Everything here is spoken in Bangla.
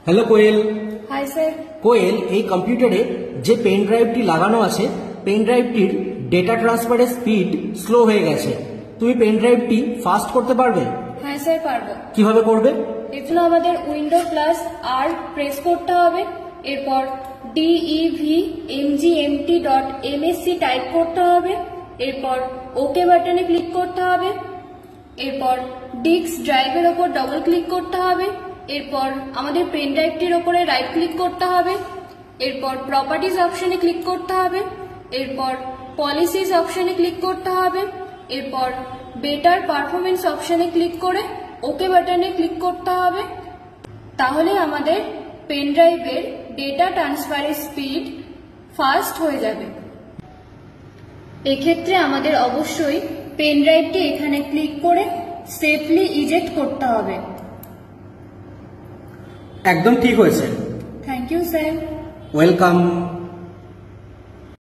Hello Koel. Hi sir. Koel, এই কম্পিউটারে যে পেন ড্রাইভটি লাগানো আছে, পেন ড্রাইভটির ডেটা ট্রান্সফারের স্পিড স্লো হয়ে গেছে। তুমি পেন ড্রাইভটি ফাস্ট করতে পারবে? হ্যাঁ স্যার, পারবো। কিভাবে করবে? এর জন্য আমাদের উইন্ডো প্লাস আর প্রেস করতে হবে, এরপর devmgmt.msc টাইপ করতে হবে, এরপর ওকে বাটনে ক্লিক করতে হবে, এরপর ডিস্ক ড্রাইভের ওপর ডবল ক্লিক করতে হবে, এরপর আমাদের পেন ড্রাইভটির ওপরে রাইট ক্লিক করতে হবে, এরপর প্রপার্টিজ অপশনে ক্লিক করতে হবে, এরপর পলিসিজ অপশনে ক্লিক করতে হবে, এরপর বেটার পারফরমেন্স অপশনে ক্লিক করে ওকে বাটনে ক্লিক করতে হবে। তাহলে আমাদের পেন ড্রাইভের ডেটা ট্রান্সফারের স্পিড ফাস্ট হয়ে যাবে। এক্ষেত্রে আমাদের অবশ্যই পেন ড্রাইভটি এখানে ক্লিক করে সেফলি ইজেক্ট করতে হবে। একদম ঠিক হয়েছে। Thank you sir. ওয়েলকাম।